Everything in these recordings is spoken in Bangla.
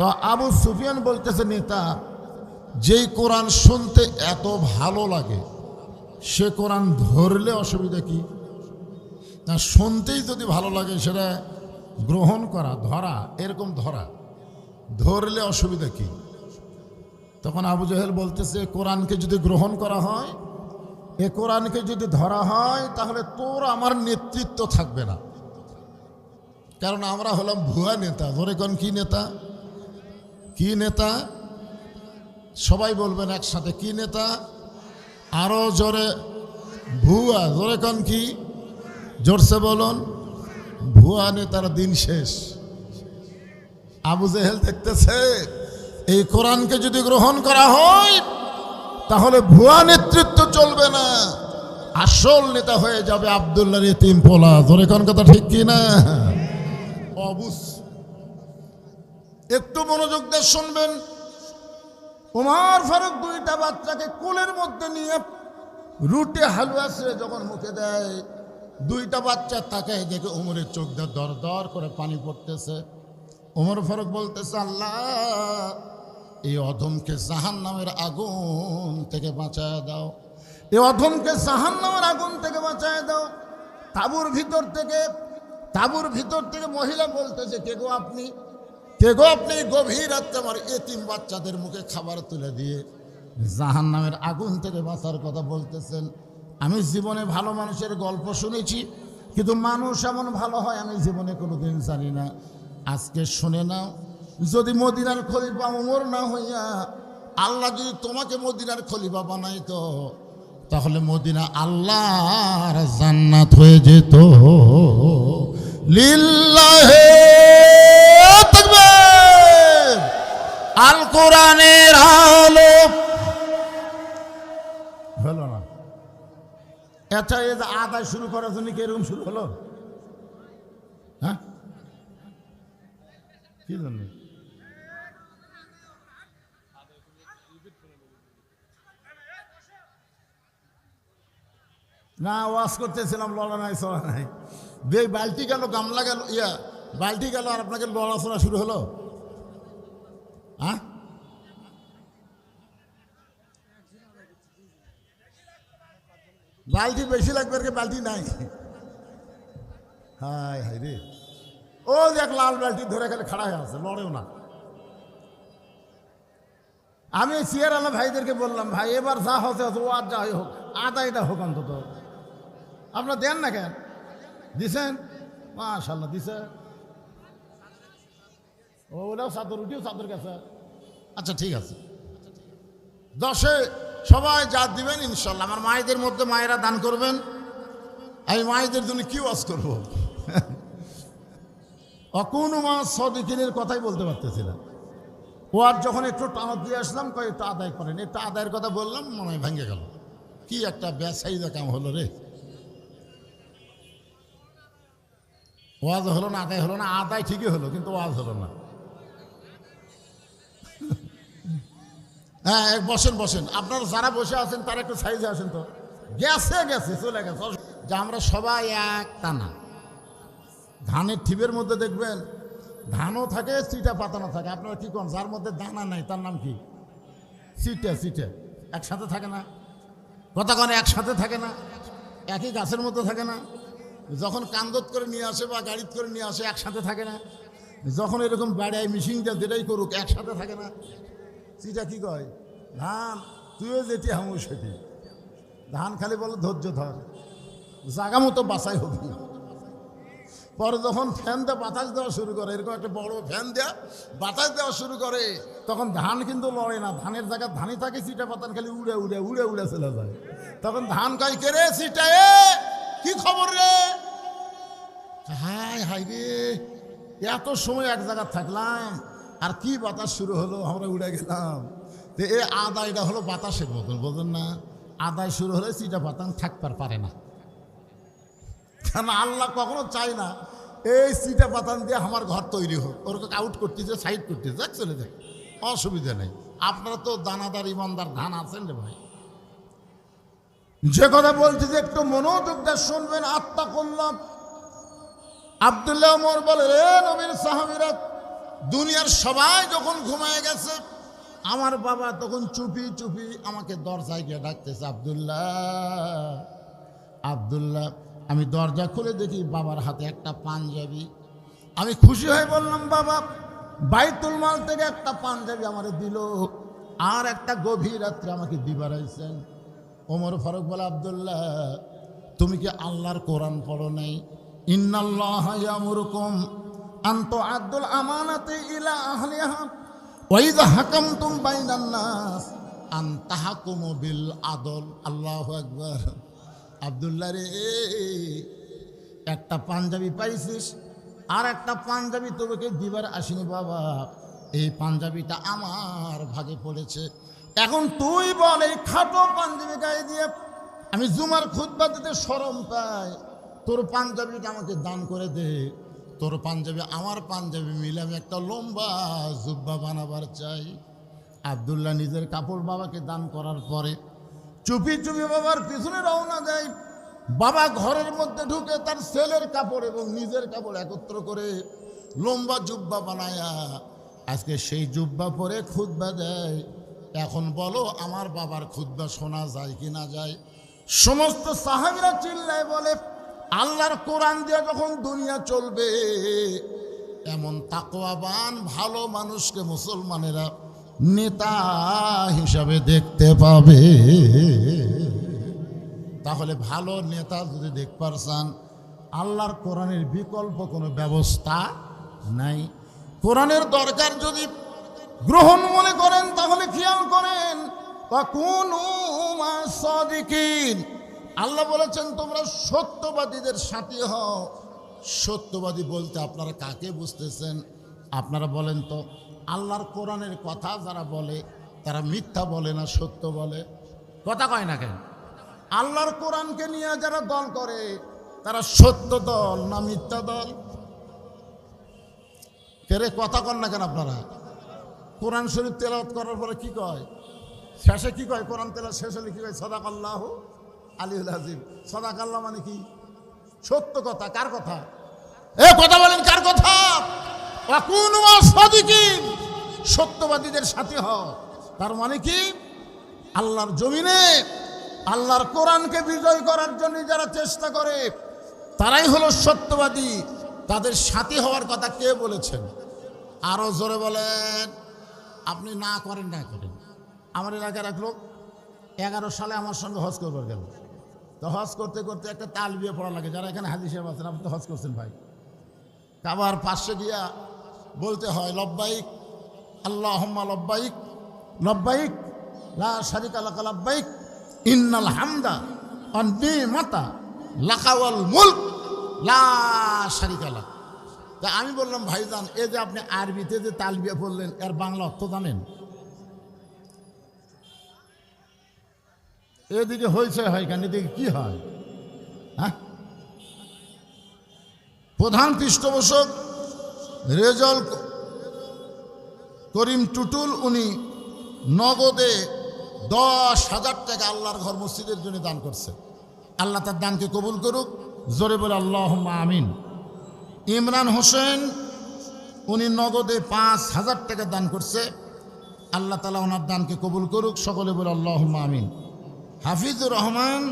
তো আবু সুফিয়ান বলতেছে, নেতা যেই কোরআন শুনতে এত ভালো লাগে সে কোরআন ধরলে অসুবিধা কি? না, শুনতেই যদি ভালো লাগে সেটা গ্রহণ করা, ধরা, এরকম ধরলে অসুবিধা কি? তখন আবু জাহেল বলতেছে, কোরআনকে যদি গ্রহণ করা হয়, এ কোরআনকে যদি ধরা হয়, তাহলে তোর আমার নেতৃত্ব থাকবে না, কারণ আমরা হলাম ভুয়া নেতা। ধরে কোন কি নেতা? কি নেতা? সবাই বলবেন একসাথে, কি নেতা? আরো জোরে, ভুয়া। ধরে কোন কি? জোরসে বলুন। ভুয়া নেতার দিন শেষ। আবু জেহেল দেখতেছে এই কোরআনকে যদি গ্রহণ করা হয় তাহলে ভুয়া নেতৃত্ব চলবে না, আসল নেতা হয়ে যাবে আব্দুল্লাহর ইতিম পোলা। ধরে কোন কথা ঠিক কি না? অবুস একটু মনোযোগ দিয়ে শুনবেন। ওমর ফারুক দুইটা বাচ্চাকে কোলের মধ্যে নিয়ে রুটে হালুয়া ছেড়ে যখন মুখে দেয়, দুইটা বাচ্চা তাকায় দেখে ওমরের চোখ দিয়ে দর দর করে পানি পড়তেছে। ওমর ফারুক বলতেছে, আল্লাহ এই অধমকে জাহান্নামের আগুন থেকে বাঁচায় দাও, এই অধমকে জাহান্নামের আগুন থেকে বাঁচায় দাও। তাঁবুর ভিতর থেকে মহিলা বলতেছে, কে গো আপনি? গভীর রাত্রে আমার এতিম বাচ্চাদের মুখে খাবার তুলে দিয়ে জাহান্নামের আগুন থেকে বাঁচার কথা বলতেছেন। আমি জীবনে ভালো মানুষের গল্প শুনেছি, কিন্তু মানুষ এমন ভালো হয় আমি জীবনে কোনোদিন জানি না। আজকে শুনে নাও, যদি মদিনার খলিফা ওমর না হইয়া আল্লাহ যদি তোমাকে মদিনার খলিফা বানাইতো, তাহলে মদিনা আল্লাহর জান্নাত হয়ে যেত। লিল্লাহে তাকবীর। আল কোরআনের আলো হলো না। আচ্ছা, এই যে আদায় শুরু করার জন্য কি এরকম শুরু হলো? হ্যাঁ, কি জন্য? না, ওয়াজ করতেছিলাম, লড়া নাই চড়া নাই। বালতি গেল, গামলা গেল, বালতি গেল, আর আপনাকে লড়াচড়া শুরু হলো। হ্যাঁ, বালতি বেশি লাগবে, বালতি নাই। হায় হায় রে, ও দেখ লাল বালতি ধরে খেলে খাড়া হয়ে আছে, লড়েও না। আমি সিয়ার আলা ভাইদেরকে বললাম, ভাই এবার যা হতে হতো ও আর যা হোক, আদায়টা হোক অন্তত। আপনার দেন না কেন? দিছেন? মাশাআল্লাহ দিছে। ওটাও চাদর, উঠিও চাদর গেছে। আচ্ছা ঠিক আছে, 10-এ সবাই যা দিবেন ইনশাল্লাহ। আমার মায়েদের মধ্যে মায়েরা দান করবেন। আমি মায়েদের জন্য কি ওয়াজ করবো? অকুন মা সদিকিনের কথাই বলতে পারতেছিলাম। ও আর যখন একটু টানত দিয়ে আসলাম, একটু আদায় করেন, একটু আদায়ের কথা বললাম, মনে হয় ভেঙে গেল। কি একটা ব্যবসায়ীরা কাম হলো রে। ওয়াজ হলো না, আদায় হলো না। আদায় ঠিকই হলো, কিন্তু ওয়াজ হলো না। হ্যাঁ, বসেন। আপনারা যারা বসে আছেন তারা একটু সাইজে আসেন তো। গেছে চলে গেছে। যে আমরা সবাই এক টানা। ধানের ঠিপের মধ্যে দেখবেন ধানও থাকে, চিটা পাতানো থাকে। আপনারা কি করেন? যার মধ্যে দানা নাই তার নাম কি? চিটে একসাথে থাকে না। কথা কন, একসাথে থাকে না, একই গাছের মধ্যে থাকে না। যখন কান্দত করে নিয়ে আসে বা গাড়িতে করে নিয়ে আসে একসাথে থাকে না। যখন এরকম বাড়ায় মিশিংটা যেটাই করুক একসাথে থাকে না। চিটা কি কয়? ধান। তুইও যেটি হামু সেটি। ধান খালি বলে ধৈর্য ধর, জাগা মতো বাসাই হবি। পরে যখন ফ্যান দিয়ে বাতাস দেওয়া শুরু করে, এরকম একটা বড় ফ্যান দেওয়া বাতাস দেওয়া শুরু করে, তখন ধান কিন্তু লড়ে না। ধানের জায়গায় ধানই থাকে, চিটা পাতান খালি উড়ে চলে যায়। তখন ধান কয়, কে রে চিটা, কি খবর রে? হায় হায় রে, এত সময় এক জায়গায় থাকলাম আর কি বাতাস শুরু হলো, আমরা উড়ে গেলাম। তো এই আদায়টা হলো বাতাসের মতন, বোঝেন না? আদায় শুরু হলে চিটা পাতান থাকতে পারে না। কেন আল্লাহ কখনো চাই না এই চিটা পাতান দিয়ে আমার ঘর তৈরি হোক। ওরকম আউট করতেছে, সাইড করতেছে, যাক চলে যাক, অসুবিধা নেই। আপনারা তো দানাদার ইমানদার ধান আছেন রে ভাই। যে কথা বলছি যে একটু মনোযোগ দিয়ে শুনবেন। আত্মা করলাম। আব্দুল্লাহ ওমর বলে, রে নবীর সাহাবীরা, দুনিয়ার সবাই যখন ঘুমায় গেছে, আমার বাবা তখন চুপি চুপি আমাকে দরজায় গিয়ে ডাকতেছে, আব্দুল্লাহ আব্দুল্লাহ। আমি দরজা খুলে দেখি বাবার হাতে একটা পাঞ্জাবি। আমি খুশি হয়ে বললাম, বাবা বাইতুল মাল থেকে একটা পাঞ্জাবি আমারে দিল, আর একটা গভীর রাত্রে আমাকে দিবার আইছেন। ওমর ফারুক বলে, আব্দুল্লাহ তুমি কি আল্লাহর কোরআন পড়ো নাই? ইন্নাল্লাহা ইয়ামুরুকুম আন তুআদ্দুল আমানাতি ইলা আহলিহা ওয়া ইযা হাকামতুম বাইনান নাস আন তাহকুমু বিল আদল। আল্লাহু আকবার। আব্দুল্লাহ রে, একটা পাঞ্জাবি পাইছিস, আর একটা পাঞ্জাবি তোকে দিবার আসিনি বাবা। এই পাঞ্জাবিটা আমার ভাগে পড়েছে। এখন তুই বল, এই খাটো পাঞ্জাবি গায়ে দিয়ে আমি জুমার খুতবা দিতে শরম পাই, তোর পাঞ্জাবিটা আমাকে দান করে দে। তোর পাঞ্জাবি আমার পাঞ্জাবি মিলে আমি একটা লম্বা জুব্বা বানাবার চাই। আব্দুল্লাহ নিজের কাপড় বাবাকে দান করার পরে চুপি চুপি বাবার পিছনে রওনা দেয়। বাবা ঘরের মধ্যে ঢুকে তার ছেলের কাপড় এবং নিজের কাপড় একত্র করে লম্বা জুব্বা বানায়া আজকে সেই জুব্বা পরে খুতবা দেয়। এখন বলো, আমার বাবার খুতবা শোনা যায় কি না যায়? সমস্ত সাহাবীরা চিল্লায় বলে, আল্লাহর কোরআন দিয়ে যখন দুনিয়া চলবে, এমন তাকওয়াবান ভালো মানুষকে মুসলমানেরা নেতা হিসাবে দেখতে পাবে। তাহলে ভালো নেতা যদি দেখতে চান, আল্লাহর কোরআনের বিকল্প কোনো ব্যবস্থা নাই। কোরআনের দরকার যদি গ্রহণ মনে করেন, তাহলে খেয়াল করেন, ওয়াকুনু মা'আস সাদিকিন। আল্লাহ বলেছেন তোমরা সত্যবাদীদের সাথী হও। সত্যবাদী বলতে আপনারা কাকে বুঝতেছেন? আপনারা বলেন তো, আল্লাহর কোরআনের কথা যারা বলে তারা মিথ্যা বলে না সত্য বলে? কথা কয় না কেন? আল্লাহর কোরআনকে নিয়ে যারা দল করে তারা সত্য দল না মিথ্যা দল? কেরে কথা কন না কেন আপনারা? কোরআন শরীফ তেলাওয়াত করার পরে কি কয়? শেষে কি কয়? কোরআন তেলাওয়াত শেষ হলে কি কয়? সাদাকাল্লাহু আলিউল আযীম। সাদাকাল্লাহ মানে কি? সত্য কথা। কার কথা? কথা বলেন, কার কথা? ওয়াকুনু মা'আস সাদিকিন, সত্যবাদীদের সাথী হও। তার মানে কি? আল্লাহর জমিনে আল্লাহর কোরআনকে বিজয় করার জন্য যারা চেষ্টা করে তারাই হলো সত্যবাদী। তাদের সাথী হওয়ার কথা কে বলেছেন? আরো জোরে বলেন। আপনি না করেন না করেন। আমার এলাকার এক লোক 11 সালে আমার সঙ্গে হজ করবার গেল। তো হজ করতে করতে একটা তালবিয়া পড়া লাগে। যারা এখানে হাজী সাহেব আছেন, আপনি তো হজ করছেন ভাই, কাবার পাশে গিয়া বলতে হয়, লব্বাইক আল্লাহুম্মা লব্বাইক লব্বাইক লা শারিকা লাকা লব্বাইক ইন্নাল হামদা ওয়ান নি'মাতা লাকা ওয়াল মুলক লা শারিকা লাক। তা আমি বললাম, ভাইজান এই যে আপনি আরবিতে যে তালবিয়া পড়লেন, এর বাংলা অর্থ জানেন? এদিকে হয়েছে হয় কেন? এদিকে কি হয়? হ্যাঁ, প্রধান পৃষ্ঠপোষক রেজল করিম টুটুল, উনি নগদে 10,000 টাকা আল্লাহর ঘর মসজিদের জন্য দান করছে। আল্লাহ তার দানকে কবুল করুক। জোরে বলে আল্লাহুম্মা আমিন। ইমরান হোসেন, উনি নগদে 5,000 টাকা দান করছে। আল্লাহ তাআলা ওনার দানকে কবুল করুক। সকলে বলে আল্লাহুম্মা আমিন। হাফিজুর রহমান,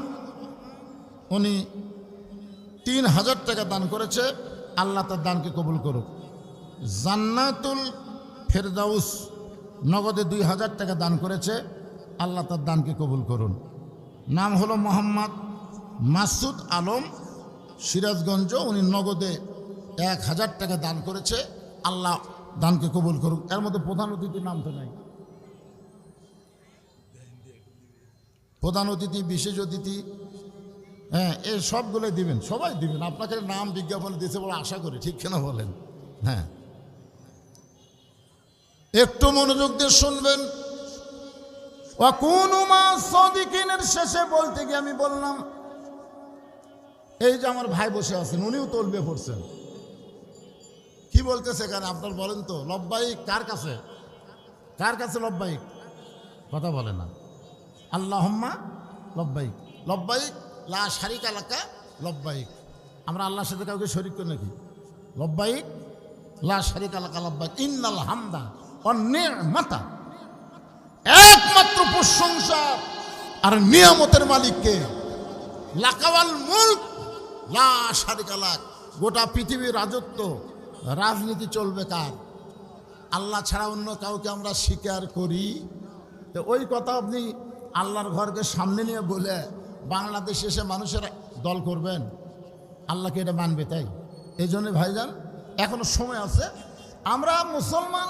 উনি 3,000 টাকা দান করেছে। আল্লাহ তার দানকে কবুল করুক। জান্নাতুল ফেরদাউস নগদে 2,000 টাকা দান করেছে। আল্লাহ তার দানকে কবুল করুন। নাম হলো মোহাম্মদ মাসুদ আলম, সিরাজগঞ্জ, উনি নগদে 1,000 টাকা দান করেছে। আল্লাহ দানকে কবুল করুক। এর মধ্যে প্রধান অতিথির নাম তো নাই। প্রধান অতিথি, বিশেষ অতিথি, হ্যাঁ, এই সবগুলোই দিবেন, সবাই দিবেন। আপনাকে নাম বিজ্ঞাপনে দিতে বলে আশা করি, ঠিক কেনা বলেন? হ্যাঁ, একটু মনোযোগ দিয়ে শুনবেন। ওয়াকুনু মা'আস সাদিকিনের শেষে বলতে গিয়ে আমি বললাম, এই যে আমার ভাই বসে আছেন, উনিও তলবে পড়ছেন। কি বলতেছে এখানে আপনার বলেন তো? লব্বাইক কার কাছে? কার কাছে লব্বাইক? কথা বলে না। আল্লাহুম্মা লব্বাইক লব্বাইক লা শারিকা লাকা লব্বাইক। আমরা আল্লাহর সাথে কাউকে শরীক করি নাকি? লব্বাইক লা শারিকা লাকা লাব্বাইক ইন্নাল হামদা ওয়ান নি'মাতা, একমাত্র প্রশংসা আর নিয়ামতের মালিককে, লাকাওয়াল মুলক লা শারিকা লাক। গোটা পৃথিবীর রাজত্ব রাজনীতি চলবে কার? আল্লাহ ছাড়া অন্য কাউকে আমরা স্বীকার করি? তো ওই কথা আপনি আল্লাহর ঘরকে সামনে নিয়ে বলে বাংলাদেশে এসে মানুষের দল করবেন? আল্লাহকে এটা মানবে? তাই এই জন্য ভাইজান এখনো সময় আছে। আমরা মুসলমান,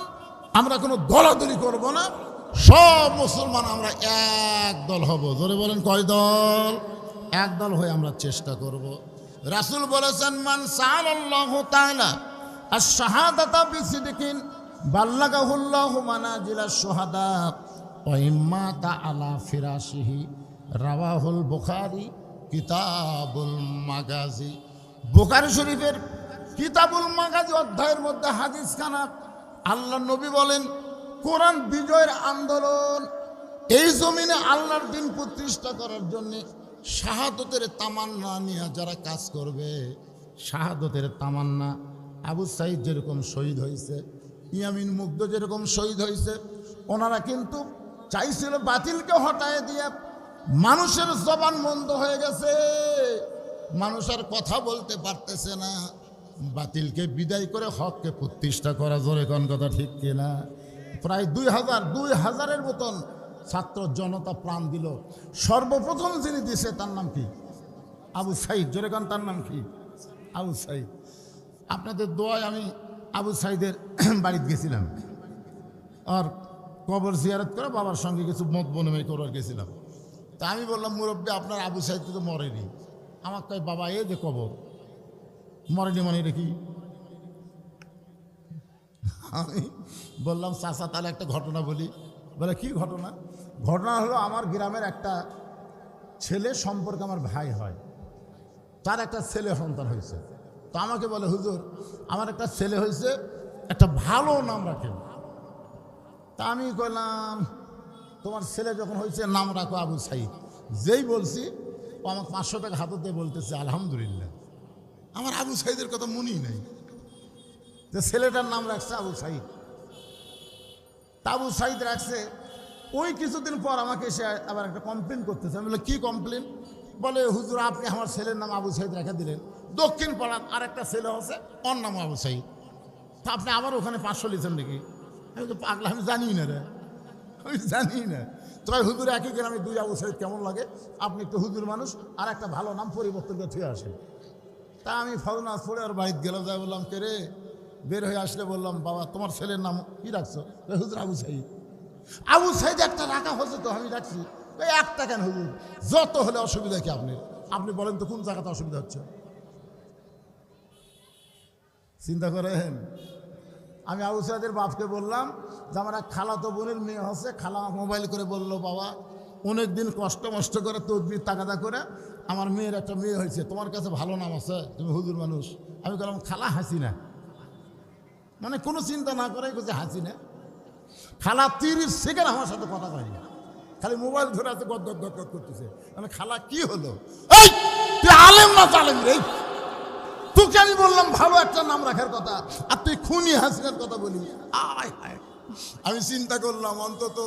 আমরা কোনো দলাদলি করব না, সব মুসলমান আমরা এক দল হব। জোরে বলেন কয় দল? এক দল হয়ে আমরা চেষ্টা করব। রাসূল বলেছেন, মান সাআলাল্লাহু তাআলা আশ-শাহাদাতা বিসিদকিন বাল্লাগাহুল্লাহু মানাজিলাশ শুহাদা ওয়া ইম্মাতা আলা ফিরাশিহি। রাওয়াহুল বুখারী কিতাবুল মাগাজি। বুখারী শরীফের কিতাবুল মাগাজি অধ্যায়ের মধ্যে হাদিস খানা আল্লাহ নবী বলেন, কোরআন বিজয়ের আন্দোলন, এই জমিনে আল্লাহর দিন প্রতিষ্ঠা করার জন্য শাহাদতের তামান্না নিয়ে যারা কাজ করবে, শাহাদতের তামান্না। আবু সাঈদ যেরকম শহীদ হয়েছে, ইয়ামিন মুগ্ধ যেরকম শহীদ হয়েছে, ওনারা কিন্তু চাইছিল বাতিলকে হটায় দিয়ে। মানুষের জবান বন্ধ হয়ে গেছে, মানুষ আর কথা বলতে পারতেছে না, বাতিলকে বিদায় করে হককে প্রতিষ্ঠা করা। জোরে কোন কথা ঠিক কিনা? প্রায় 2000-2000-এর মতন ছাত্র জনতা প্রাণ দিল। সর্বপ্রথম যিনি দিছে তার নাম কি? আবু সাঈদ। জোরে কোন তার নাম কি? আবু সাঈদ। আপনাদের দোয়ায় আমি আবু সাঈদের বাড়িতে গেছিলাম, আর কবর জিয়ারত করে বাবার সঙ্গে কিছু মত বিনিময় করার গেছিলাম। তা আমি বললাম, মুরব্বী আপনার আবু সাঈদ তো মরেনি। আমার কয়, বাবা এ যে কবর মরেনি মানে এটা কি? আমি বললাম, চাচা তাহলে একটা ঘটনা বলি। বলে, কি ঘটনা? ঘটনা হলো, আমার গ্রামের একটা ছেলে সম্পর্কে আমার ভাই হয়, তার একটা ছেলে সন্তান হয়েছে। তো আমাকে বলে, হুজুর আমার একটা ছেলে হয়েছে, একটা ভালো নাম রাখেন। তা আমি কইলাম, তোমার ছেলে যখন হয়েছে নাম রাখো আবু সাঈদ। যেই বলছি ও আমাকে 500 টাকা হাতে বলতেছে আলহামদুলিল্লাহ। আমার আবু সাঈদের কথা মনেই নেই যে ছেলেটার নাম রাখছে আবু সাঈদ। তা আবু সাঈদ রাখছে। ওই কিছুদিন পর আমাকে এসে আবার একটা কমপ্লেন করতেছে। আমি বলে, কি কমপ্লেন? বলে, হুজুর আপনি আমার ছেলের নাম আবু সাঈদ রেখে দিলেন, দক্ষিণ পাড়ার আর একটা ছেলে আছে ওর নাম আবু সাঈদ, তা আপনি আবার ওখানে 500 লিখেন নাকি? আমি তো পাগলা, আমি জানি না রে, আমি জানি না। তবে হুজুর একই গ্রামে 2 আবু সাঈদ কেমন লাগে? আপনি একটু হুজুর মানুষ, আর একটা ভালো নাম পরিবর্তন করে থুয়ে আসেন। তা আমি ফরনাজ পড়ে আর বাড়িতে গেলাম, যাই বললাম, কে রে? বের হয়ে আসলে বললাম, বাবা তোমার ছেলের নাম কি রাখছো? হুজুর আবু সাঈদ। আবু সাঈদ একটা রাখা হচ্ছে তো, আমি রাখছি। একটা কেন হুজুর? যত হলে অসুবিধা কি আপনি? আপনি বলেন তো কোন জায়গাতে অসুবিধা হচ্ছে? চিন্তা করেন। আমি আবু সাঈদের বাপকে বললাম যে আমার এক খালাতো বোনের মেয়ে হচ্ছে। খালা মোবাইল করে বলল, বাবা অনেক দিন কষ্ট মষ্ট করে তদবির তাগাদা করে আমার মেয়ের একটা মেয়ে হয়েছে, তোমার কাছে ভালো নাম আছে, তুমি হুজুর মানুষ। আমি বললাম, খালা হাসিনা। মানে কোনো চিন্তা না করেই বলছে হাসিনা। খালা 30 সেকেন্ড আমার সাথে কথা কয়নি, খালি মোবাইল ধরে আছে, গদ গদ গদ করতেছে। মানে খালা কি হলো? এই তুই আলেম না জালেম রে? তোকে আমি বললাম ভালো একটা নাম রাখার কথা, আর তুই খুনি হাসিনার কথা বলি। আয় হায়। আমি চিন্তা করলাম, অন্তত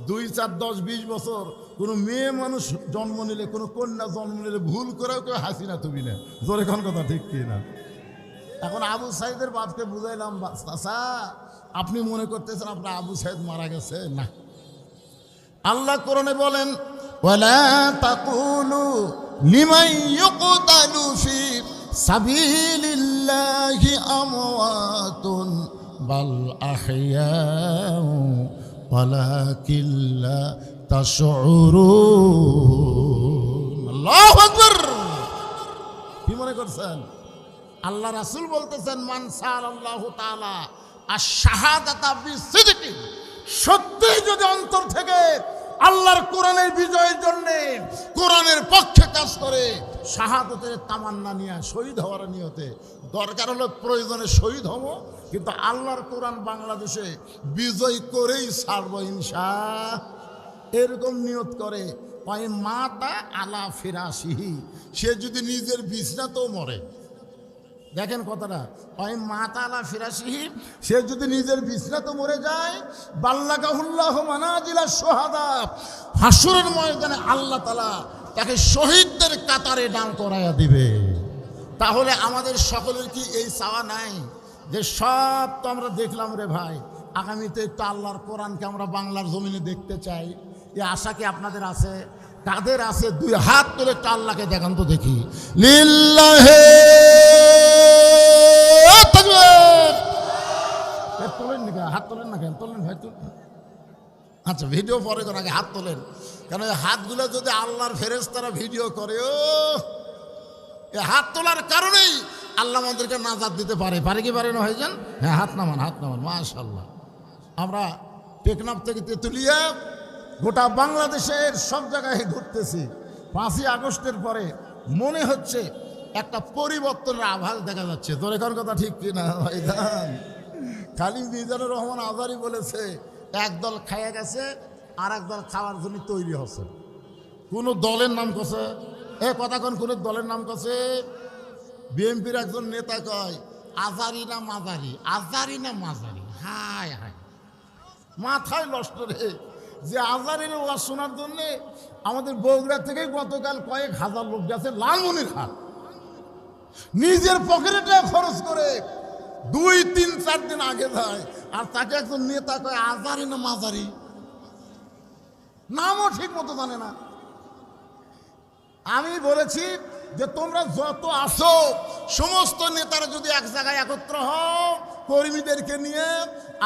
2, 4, 10, 20 বছর কোনো মেয়ে মানুষ জন্ম নিলে, কোনো কন্যা জন্ম নিলে ভুল করেও কেউ হাসিনা তুমি না। জোরে কোন কথা ঠিক কি না? এখন আবু সাঈদের বাপকে বুঝাইলাম, চাচা আপনি মনে করতেছেন আপনার আবু সাঈদ মারা গেছে? না, আল্লাহ কোরআনে বলেন, ওয়ালা তাকুলু লিমান ইউকতালু ফি সাবিলিল্লাহি আমওয়াতুন বাল আহইয়াউ ওয়ালাকিন লা তাশউরুন। আল্লাহু আকবার। কি মনে করছেন? আল্লাহ রাসূল বলতেছেন, মান সাআলাল্লাহু তাআলা আশ-শাহাদাতা বিসিদকি। সত্যিই যদি অন্তর থেকে আল্লাহর কোরআনের বিজয়ের জন্য কোরআনের পক্ষে কাজ করে, শাহাদতের তামান্না নিয়ে শহীদ হওয়ার নিয়তে, দরকার হলো প্রয়োজনে শহীদ হব, কিন্তু আল্লাহর কোরআন বাংলাদেশে বিজয় করেই ছাড়ব ইনশাআল্লাহ, এরকম নিয়ত করে, পায়ে মাতা আলা ফিরাশিহি, সে যদি নিজের বিছনাতেও মরে, দেখেন কথাটা, ওই মাতালা ফিরাসিহি, সে যদি নিজের বিছনাতে মরে যায়, বাল্লাগাহুল্লাহ মানাজিলা সোহাদা, হাসরের ময়দানে আল্লাহ তাআলা তাকে শহীদদের কাতারে দাঁড় করাইয়া দিবে। তাহলে আমাদের সকলের কি এই চাওয়া নাই যে সব তো আমরা দেখলাম রে ভাই, আগামীতে একটু আল্লাহর কোরআনকে আমরা বাংলার জমিনে দেখতে চাই, এই আশা কি আপনাদের আছে? কাদের আছে? দুই হাত তুলে একটু আল্লাহকে দেখান তো দেখি। লিল্লাহে তাকবীর। তোলেন না, হাত তোলেন না কেন? তোলেন ভাই, তুলেন। আচ্ছা, ভিডিও পরে করার আগে হাত তোলেন, কেন এই হাতগুলো যদি আল্লাহর ফেরেশতারা ভিডিও করে, ও এই হাত তোলার কারণেই আল্লাহ আমাদেরকে নাজাত দিতে পারে। পারে কি পারে না ভাইজান? হ্যাঁ, হাত নামান, হাত নামান। মাশাআল্লাহ। আমরা টেকনাফ থেকে তেঁতুলিয়া গোটা বাংলাদেশের সব জায়গায় ঘুরতেছি। 5ই আগস্টের পরে মনে হচ্ছে একটা পরিবর্তনের আভাস দেখা যাচ্ছে। তোর এখন কথা ঠিক কিনা ভাইজান? খালি মিজানুর রহমান আজারি বলেছে একদল খাইয়া গেছে, আর একদল খাওয়ার জন্য তৈরি হচ্ছে। কোনো দলের নাম কছে, এ কথা কোন দলের নাম কছে? বিএনপির একজন নেতা কয় আজারি না মাজারি, আজারি না মাজারি। হায় হায়, মাথায় নষ্ট রে। যে আজারির ওয়াজ শোনার জন্য আমাদের বগুড়া থেকে গতকাল কয়েক হাজার লোক গেছে লালমনিরহাট, নিজের পকেটে খরচ করে 2-3-4 দিন আগে যায়, আর তাকে একজন নেতা কয় আজারি না মাজারি, নামও ঠিক মতো জানে না। আমি বলেছি যে তোমরা যত আসো সমস্ত নেতারা যদি এক জায়গায় একত্র হও কর্মীদেরকে নিয়ে,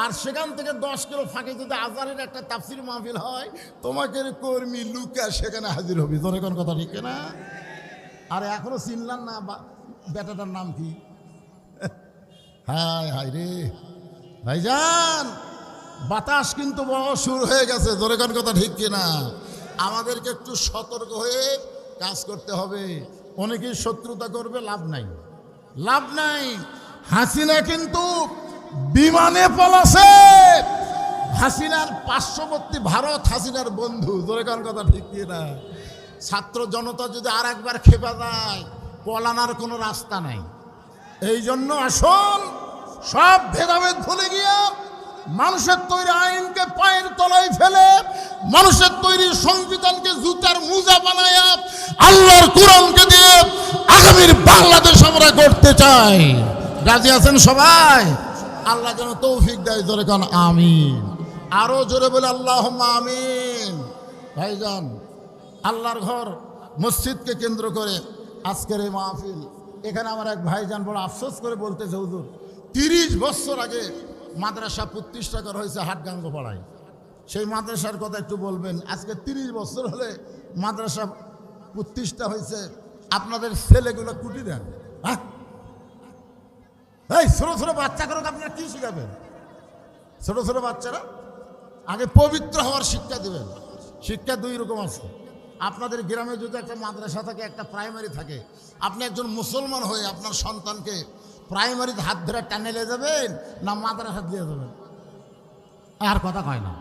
আর সেখান থেকে 10 কিলো ফাঁকে যদি আজারের একটা তাফসির মাহফিল হয়, তোমাকে কর্মী লুকা সেখানে হাজির হবে। তোর এখন কথা ঠিক না? আর এখনো চিনলাম না বেটাটার নাম কি? হায় হায় রে ভাইজান, বাতাস কিন্তু বড় শুরু হয়ে গেছে। তোর এখন কথা ঠিক কিনা? আমাদেরকে একটু সতর্ক হয়ে কাজ করতে হবে। অনেকেই শত্রুতা করবে, লাভ নাই, লাভ নাই। হাসিনা কিন্তু বিমানে পলাছে। হাসিনার পার্শ্ববর্তী ভারত হাসিনার বন্ধু। জোরে কার কথা ঠিক না? ছাত্র জনতা যদি আর একবার খেপা যায়, পলানোর কোনো রাস্তা নাই। এই জন্য আসুন সব ভেদাভেদ ভুলে গিয়ে মানুষের তৈরি আইনকে পায়ের তলায় ফেলে, মানুষের তৈরি সংবিধানকে জুতার মোজা বানায়া আল্লাহর কোরআনকে দিয়ে আগামীর বাংলাদেশ আমরা গড়তে চাই। রাজি আছেন সবাই? আল্লাহ যেন তৌফিক দেয়। জোরে কান আমিন। আরো জোরে বলে আল্লাহুম্মা আমিন। ভাইজান, আল্লাহর ঘর মসজিদকে কেন্দ্র করে আজকের এই মাহফিল। এখানে আমার এক ভাইজান বড় আফসোস করে বলতেছে, হুজুর 30 বছর আগে মাদ্রাসা প্রতিষ্ঠা করা হয়েছে হাটগাঙ্গপাড়ায়। সেই মাদ্রাসার কথা একটু বলবেন। আজকে 30 বছর হলে মাদ্রাসা প্রতিষ্ঠা হয়েছে, আপনাদের ছেলেগুলো কুটি দেন। হ্যাঁ, এই ছোট ছোট বাচ্চা করুক, আপনারা কি শিখাবেন? ছোট ছোট বাচ্চারা আগে পবিত্র হওয়ার শিক্ষা দেবেন। শিক্ষা 2 রকম আছে। আপনাদের গ্রামে যদি একটা মাদ্রাসা থাকে, একটা প্রাইমারি থাকে, আপনি একজন মুসলমান হয়ে আপনার সন্তানকে প্রাইমারিতে হাত ধরে টানে নিয়ে যাবেন না মাদ্রাসা দিয়ে যাবেন? আর কথা কয় না।